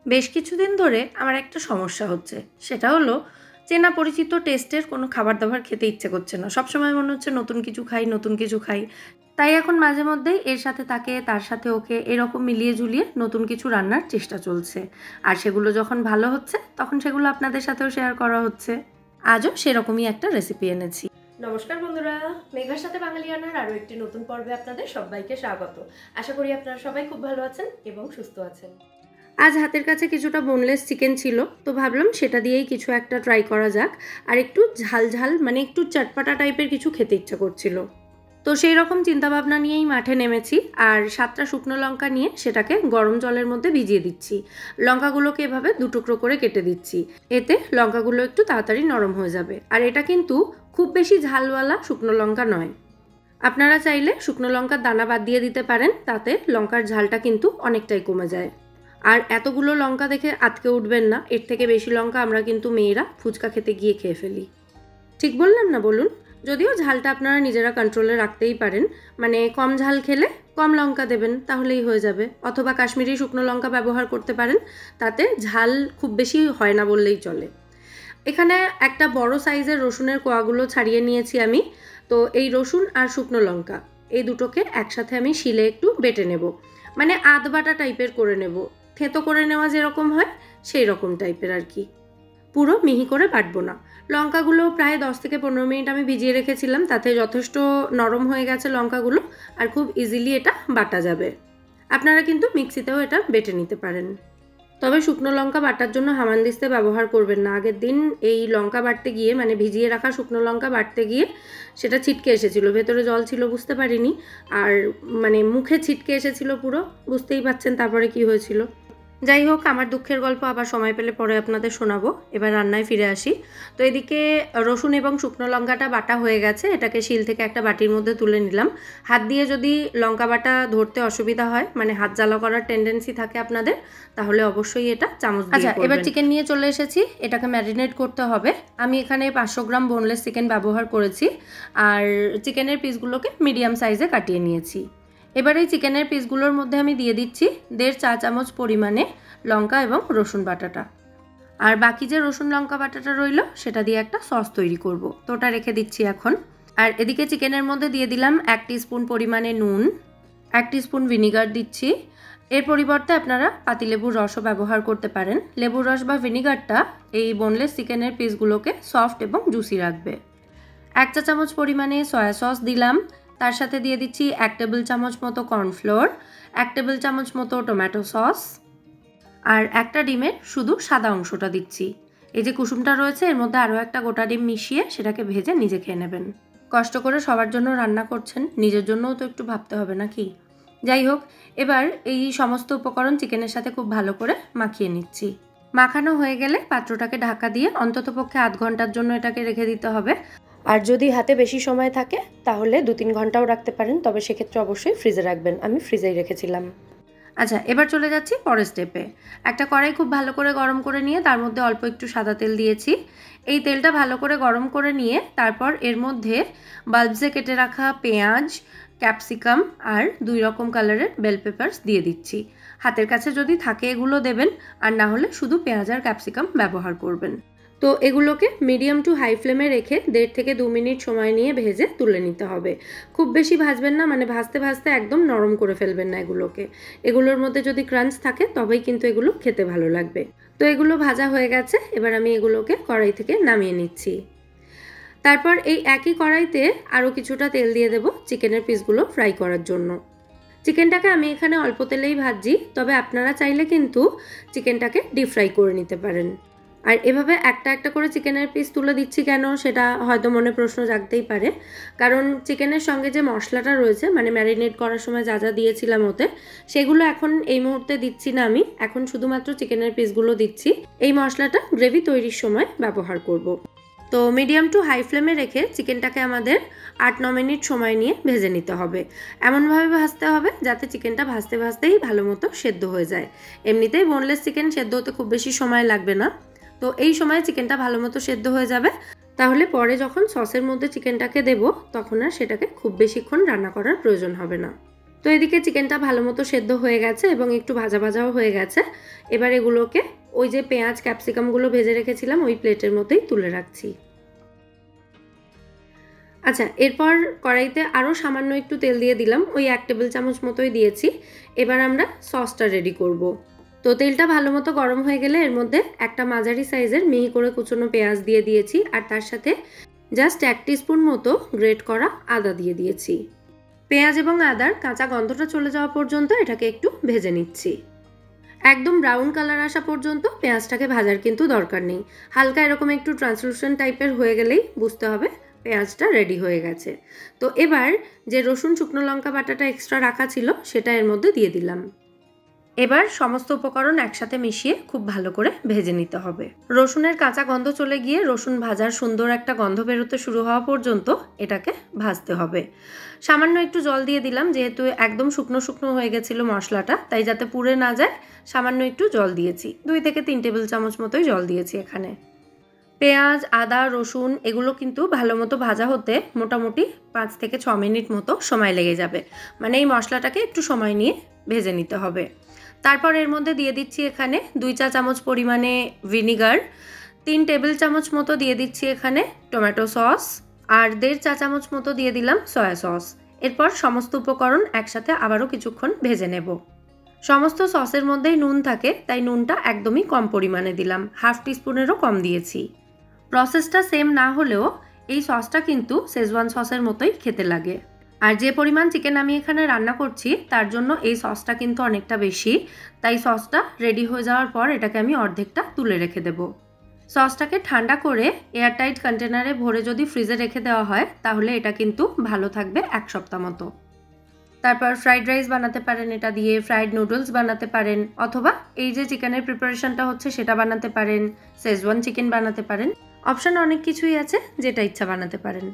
বেশ কিছুদিন ধরে আমার একটা সমস্যা হচ্ছে, সেটা হলো চেনা পরিচিত টেস্টের কোনো খাবার দাবার খেতে ইচ্ছে করছে না। সবসময় মনে হচ্ছে নতুন কিছু খাই, নতুন কিছু খাই। তাই এখন মাঝে মধ্যেই এর সাথে তাকে, তার সাথে ওকে, এরকম মিলিয়ে ঝুলিয়ে নতুন কিছু রান্নার চেষ্টা চলছে। আর সেগুলো যখন ভালো হচ্ছে তখন সেগুলো আপনাদের সাথেও শেয়ার করা হচ্ছে। আজও সেরকমই একটা রেসিপি এনেছি। নমস্কার বন্ধুরা, মেঘার সাথে বাঙালিয়ানার আরও একটি নতুন পর্বে আপনাদের সবাইকে স্বাগত। আশা করি আপনারা সবাই খুব ভালো আছেন এবং সুস্থ আছেন। আজ হাতের কাছে কিছুটা বোনলেস চিকেন ছিল, তো ভাবলাম সেটা দিয়েই কিছু একটা ট্রাই করা যাক। আর একটু ঝাল ঝাল মানে একটু চটপাটা টাইপের কিছু খেতে ইচ্ছা করছিল, তো সেই রকম চিন্তাভাবনা নিয়েই মাঠে নেমেছি। আর 7টা শুকনো লঙ্কা নিয়ে সেটাকে গরম জলের মধ্যে ভিজিয়ে দিচ্ছি। লঙ্কাগুলোকে এভাবে দুটুকরো করে কেটে দিচ্ছি, এতে লঙ্কাগুলো একটু তাড়াতাড়ি নরম হয়ে যাবে। আর এটা কিন্তু খুব বেশি ঝালওয়ালা শুকনো লঙ্কা নয়। আপনারা চাইলে শুকনো লঙ্কার দানা বাদ দিয়ে দিতে পারেন, তাতে লঙ্কার ঝালটা কিন্তু অনেকটাই কমে যায়। আর এতগুলো লঙ্কা দেখে আটকে উঠবেন না, এর থেকে বেশি লঙ্কা আমরা কিন্তু মেয়েরা ফুচকা খেতে গিয়ে খেয়ে ফেলি। ঠিক বললাম না বলুন? যদিও ঝালটা আপনারা নিজেরা কন্ট্রোলে রাখতেই পারেন, মানে কম ঝাল খেলে কম লঙ্কা দেবেন, তাহলেই হয়ে যাবে। অথবা কাশ্মীরি শুকনো লঙ্কা ব্যবহার করতে পারেন, তাতে ঝাল খুব বেশি হয় না বললেই চলে। এখানে একটা বড় সাইজের রসুনের কোয়াগুলো ছাড়িয়ে নিয়েছি আমি। তো এই রসুন আর শুকনো লঙ্কা এই দুটোকে একসাথে আমি শিলে একটু বেটে নেব, মানে আধ বাটা টাইপের করে নেব। থেতো করে নেওয়া যেরকম হয় সেই রকম টাইপের আর কি, পুরো মিহি করে বাটবো না। লঙ্কাগুলো প্রায় 10 থেকে 15 মিনিট আমি ভিজিয়ে রেখেছিলাম, তাতে যথেষ্ট নরম হয়ে গেছে লঙ্কাগুলো, আর খুব ইজিলি এটা বাটা যাবে। আপনারা কিন্তু মিক্সিতেও এটা বেটে নিতে পারেন। তবে শুকনো লঙ্কা বাটার জন্য হামানদিস্তা ব্যবহার করবেন না। আগের দিন এই লঙ্কা বাটতে গিয়ে, মানে ভিজিয়ে রাখা শুকনো লঙ্কা বাটতে গিয়ে সেটা ছিটকে এসেছিল, ভেতরে জল ছিল বুঝতে পারিনি, আর মানে মুখে ছিটকে এসেছিল পুরো, বুঝতেই পাচ্ছেন তারপরে কি হয়েছিল। যাই হোক, আমার দুঃখের গল্প আবার সময় পেলে পরে আপনাদের শোনাবো। এবার রান্নায় ফিরে আসি। তো এদিকে রসুন এবং শুকনো লঙ্কাটা বাটা হয়ে গেছে, এটাকে শিল থেকে একটা বাটির মধ্যে তুলে নিলাম। হাত দিয়ে যদি লঙ্কা বাটা ধরতে অসুবিধা হয়, মানে হাত জ্বালা করার টেন্ডেন্সি থাকে আপনাদের, তাহলে অবশ্যই এটা চামচ দিয়ে করবেন। এবার চিকেন নিয়ে চলে এসেছি, এটাকে ম্যারিনেট করতে হবে। আমি এখানে 500 গ্রাম বোনলেস চিকেন ব্যবহার করেছি, আর চিকেনের পিসগুলোকে মিডিয়াম সাইজে কাটিয়ে নিয়েছি। এবার এই চিকেনের পিসগুলোর মধ্যে আমি দিয়ে দিচ্ছি 1.5 চা চামচ পরিমাণে লঙ্কা এবং রসুন বাটাটা। আর বাকি যে রসুন লঙ্কা বাটাটা রইল সেটা দিয়ে একটা সস তৈরি করব, তো ওটা রেখে দিচ্ছি এখন। আর এদিকে চিকেনের মধ্যে দিয়ে দিলাম 1 টিস্পুন পরিমাণে নুন, 1 টিস্পুন ভিনিগার দিচ্ছি। এর পরিবর্তে আপনারা পাতিলেবুর রসও ব্যবহার করতে পারেন। লেবুর রস বা ভিনিগারটা এই বোনলেস চিকেনের পিসগুলোকে সফট এবং জুসি রাখবে। 1 চা চামচ পরিমাণে সয়া সস দিলাম, তার সাথে দিয়ে দিচ্ছি 1 টেবিল চামচ মতো কর্নফ্লোর, 1 টেবিল চামচ মতো টমেটো সস, আর একটা ডিমের শুধু সাদা অংশটা দিচ্ছি। এই যে কুসুমটা রয়েছে এর মধ্যে আরও একটা গোটা ডিম মিশিয়ে সেটাকে ভেজে নিজে খেয়ে নেবেন। কষ্ট করে সবার জন্য রান্না করছেন, নিজের জন্যও তো একটু ভাবতে হবে নাকি? যাই হোক, এবার এই সমস্ত উপকরণ চিকেনের সাথে খুব ভালো করে মাখিয়ে নিচ্ছি। মাখানো হয়ে গেলে পাত্রটাকে ঢাকা দিয়ে অন্ততপক্ষে আধ ঘন্টার জন্য এটাকে রেখে দিতে হবে। আর যদি হাতে বেশি সময় থাকে তাহলে 2-3 ঘন্টাও রাখতে পারেন, তবে সেক্ষেত্রে অবশ্যই ফ্রিজে রাখবেন। আমি ফ্রিজেই রেখেছিলাম। আচ্ছা, এবার চলে যাচ্ছি পরের স্টেপে। একটা কড়াই খুব ভালো করে গরম করে নিয়ে তার মধ্যে অল্প একটু সাদা তেল দিয়েছি। এই তেলটা ভালো করে গরম করে নিয়ে তারপর এর মধ্যে বাল্বসে কেটে রাখা পেঁয়াজ, ক্যাপসিকাম আর 2 রকম কালারের বেল পেপারস দিয়ে দিচ্ছি। হাতের কাছে যদি থাকে এগুলো দেবেন, আর না হলে শুধু পেঁয়াজ আর ক্যাপসিকাম ব্যবহার করবেন। তো এগুলোকে মিডিয়াম টু হাই ফ্লেমে রেখে 1.5 থেকে 2 মিনিট সময় নিয়ে ভেজে তুলে নিতে হবে। খুব বেশি ভাজবেন না, মানে ভাজতে ভাজতে একদম নরম করে ফেলবেন না এগুলোকে। এগুলোর মধ্যে যদি ক্রাঞ্চ থাকে তবেই কিন্তু এগুলো খেতে ভালো লাগবে। তো এগুলো ভাজা হয়ে গেছে, এবার আমি এগুলোকে কড়াই থেকে নামিয়ে নিচ্ছি। তারপর এই একই কড়াইতে আরও কিছুটা তেল দিয়ে দেব চিকেনের পিসগুলো ফ্রাই করার জন্য। চিকেনটাকে আমি এখানে অল্প তেলেই ভাজছি, তবে আপনারা চাইলে কিন্তু চিকেনটাকে ডিপ ফ্রাই করে নিতে পারেন। আর এভাবে একটা একটা করে চিকেনের পিস তুলে দিচ্ছি কেন, সেটা হয়তো মনে প্রশ্ন জাগতেই পারে। কারণ চিকেনের সঙ্গে যে মশলাটা রয়েছে, মানে ম্যারিনেট করার সময় যা যা দিয়েছিলাম ওতে, সেগুলো এখন এই মুহূর্তে দিচ্ছি না আমি, এখন শুধুমাত্র চিকেনের পিসগুলো দিচ্ছি। এই মশলাটা গ্রেভি তৈরির সময় ব্যবহার করব। তো মিডিয়াম টু হাই ফ্লেমে রেখে চিকেনটাকে আমাদের 8-9 মিনিট সময় নিয়ে ভেজে নিতে হবে। এমনভাবে ভাজতে হবে যাতে চিকেনটা ভাজতে ভাজতেই ভালো মতো সেদ্ধ হয়ে যায়। এমনিতেই বোনলেস চিকেন সেদ্ধ হতে খুব বেশি সময় লাগবে না। তো এই সময় চিকেনটা ভালো মতো সেদ্ধ হয়ে যাবে, তাহলে পরে যখন সসের মধ্যে চিকেনটাকে দেব তখন আর সেটাকে খুব বেশিক্ষণ রান্না করার প্রয়োজন হবে না। তো এদিকে চিকেনটা ভালো মতো সেদ্ধ হয়ে গেছে এবং একটু ভাজা ভাজাও হয়ে গেছে। এবার এগুলোকে ওই যে পেঁয়াজ ক্যাপসিকামগুলো ভেজে রেখেছিলাম ওই প্লেটের মধ্যেই তুলে রাখছি। আচ্ছা, এরপর কড়াইতে আরও সামান্য একটু তেল দিয়ে দিলাম, ওই 1 টেবিল চামচ মতোই দিয়েছি। এবার আমরা সসটা রেডি করব। তো তেলটা ভালো মতো গরম হয়ে গেলে এর মধ্যে একটা মাঝারি সাইজের মিহি করে কুচনো পেঁয়াজ দিয়ে দিয়েছি, আর তার সাথে জাস্ট 1 টিস্পুন মতো গ্রেট করা আদা দিয়ে দিয়েছি। পেঁয়াজ এবং আদার কাঁচা গন্ধটা চলে যাওয়া পর্যন্ত এটাকে একটু ভেজে নিচ্ছি। একদম ব্রাউন কালার আসা পর্যন্ত পেঁয়াজটাকে ভাজার কিন্তু দরকার নেই। হালকা এরকম একটু ট্রান্সলুসেন্ট টাইপের হয়ে গেলেই বুঝতে হবে পেঁয়াজটা রেডি হয়ে গেছে। তো এবার যে রসুন শুকনো লঙ্কা বাটাটা এক্সট্রা রাখা ছিল সেটা এর মধ্যে দিয়ে দিলাম। এবার সমস্ত উপকরণ একসাথে মিশিয়ে খুব ভালো করে ভেজে নিতে হবে। রসুনের কাঁচা গন্ধ চলে গিয়ে রসুন ভাজার সুন্দর একটা গন্ধ বেরোতে শুরু হওয়া পর্যন্ত এটাকে ভাজতে হবে। সামান্য একটু জল দিয়ে দিলাম, যেহেতু একদম শুকনো শুকনো হয়ে গেছিলো মশলাটা, তাই যাতে পুড়ে না যায় সামান্য একটু জল দিয়েছি। 2 থেকে 3 টেবিল চামচ মতোই জল দিয়েছি এখানে। পেঁয়াজ, আদা, রসুন এগুলো কিন্তু ভালো মতো ভাজা হতে মোটামুটি 5 থেকে 6 মিনিট মতো সময় লেগে যাবে। মানে এই মশলাটাকে একটু সময় নিয়ে ভেজে নিতে হবে। তারপর এর মধ্যে দিয়ে দিচ্ছি এখানে 2 চা চামচ পরিমাণে ভিনিগার, 3 টেবিল চামচ মতো দিয়ে দিচ্ছি এখানে টমেটো সস, আর 1.5 চা চামচ মতো দিয়ে দিলাম সয়া সস। এরপর সমস্ত উপকরণ একসাথে আবারও কিছুক্ষণ ভেজে নেব। সমস্ত সসের মধ্যেই নুন থাকে, তাই নুনটা একদমই কম পরিমাণে দিলাম, 1/2 টিস্পুনেরও কম দিয়েছি। প্রসেসটা সেম না হলেও এই সসটা কিন্তু শেজওয়ান সসের মতোই খেতে লাগে। আর যে পরিমাণ চিকেন আমি এখানে রান্না করছি তার জন্য এই সসটা কিন্তু অনেকটা বেশি, তাই সসটা রেডি হয়ে যাওয়ার পর এটাকে আমি অর্ধেকটা তুলে রেখে দেব। সসটাকে ঠান্ডা করে এয়ারটাইট কন্টেনারে ভরে যদি ফ্রিজে রেখে দেওয়া হয় তাহলে এটা কিন্তু ভালো থাকবে 1 সপ্তাহ মতো। তারপর ফ্রাইড রাইস বানাতে পারেন এটা দিয়ে, ফ্রাইড নুডলস বানাতে পারেন, অথবা এই যে চিকেনের প্রিপারেশনটা হচ্ছে সেটা বানাতে পারেন, শেজওয়ান চিকেন বানাতে পারেন। অপশন অনেক কিছুই আছে, যেটা ইচ্ছা বানাতে পারেন।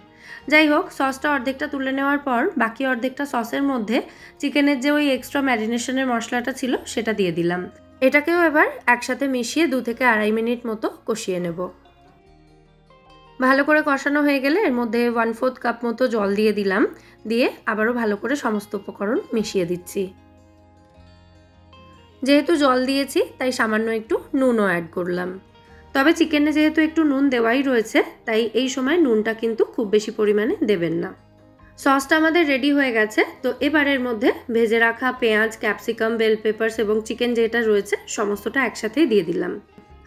যাই হোক, সসটা অর্ধেকটা তুলে নেওয়ার পর বাকি অর্ধেকটা সসের মধ্যে চিকেনের যে ওই এক্সট্রা ম্যারিনেশনের মশলাটা ছিল সেটা দিয়ে দিলাম। এটাকেও এবার একসাথে মিশিয়ে 2 থেকে 2.5 মিনিট মতো কষিয়ে নেব। ভালো করে কষানো হয়ে গেলে এর মধ্যে 1/4 কাপ মতো জল দিয়ে দিলাম, দিয়ে আবারও ভালো করে সমস্ত উপকরণ মিশিয়ে দিচ্ছি। যেহেতু জল দিয়েছি তাই সামান্য একটু নুনও অ্যাড করলাম। তবে চিকেনে যেহেতু একটু নুন দেওয়াই রয়েছে তাই এই সময় নুনটা কিন্তু খুব বেশি পরিমাণে দেবেন না। সসটা আমাদের রেডি হয়ে গেছে। তো এবার এর মধ্যে ভেজে রাখা পেঁয়াজ, ক্যাপসিকাম, বেল পেপারস এবং চিকেন যেটা রয়েছে সমস্তটা একসাথেই দিয়ে দিলাম।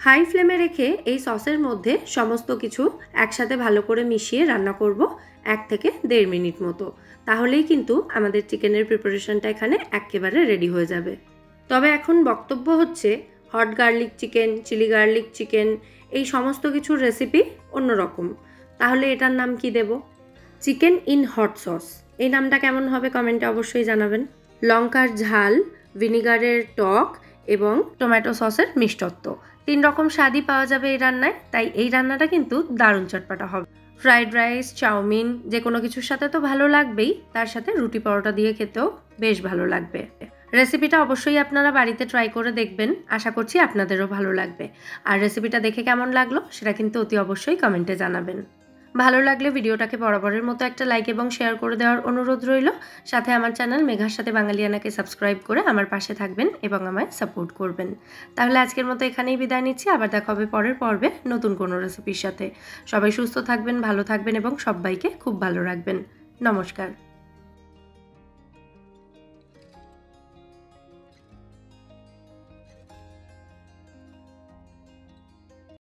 হাই ফ্লেমে রেখে এই সসের মধ্যে সমস্ত কিছু একসাথে ভালো করে মিশিয়ে রান্না করব 1 থেকে 1.5 মিনিট মতো। তাহলেই কিন্তু আমাদের চিকেনের প্রিপারেশনটা এখানে একেবারে রেডি হয়ে যাবে। তবে এখন বক্তব্য হচ্ছে hot garlic chicken, chilli garlic chicken এই সমস্ত কিছুর রেসিপি অন্যরকম। তাহলে এটার নাম কি দেব? Chicken in hot sauce. এই নামটা কেমন হবে কমেন্টে অবশ্যই জানাবেন। লঙ্কার ঝাল, ভিনিগারের টক এবং টমেটো সসের মিষ্টত্ব, 3 রকম স্বাদই পাওয়া যাবে এই রান্নায়। তাই এই রান্নাটা কিন্তু দারুণ চটপাটা হবে। ফ্রাইড রাইস, চাউমিন যে কোনো কিছুর সাথে তো ভালো লাগবেই, তার সাথে রুটি পরোটা দিয়ে খেতেও বেশ ভালো লাগবে। রেসিপিটা অবশ্যই আপনারা বাড়িতে ট্রাই করে দেখবেন, আশা করছি আপনাদেরও ভালো লাগবে। আর রেসিপিটা দেখে কেমন লাগলো সেটা কিন্তু অতি অবশ্যই কমেন্টে জানাবেন। ভালো লাগলে ভিডিওটাকে বরাবরের মতো একটা লাইক এবং শেয়ার করে দেওয়ার অনুরোধ রইল। সাথে আমার চ্যানেল মেঘার সাথে বাঙালিয়ানাকে সাবস্ক্রাইব করে আমার পাশে থাকবেন এবং আমায় সাপোর্ট করবেন। তাহলে আজকের মতো এখানেই বিদায় নিচ্ছি। আবার দেখা হবে পরের পর্বে নতুন কোনো রেসিপির সাথে। সবাই সুস্থ থাকবেন, ভালো থাকবেন এবং সবাইকে খুব ভালো রাখবেন। নমস্কার।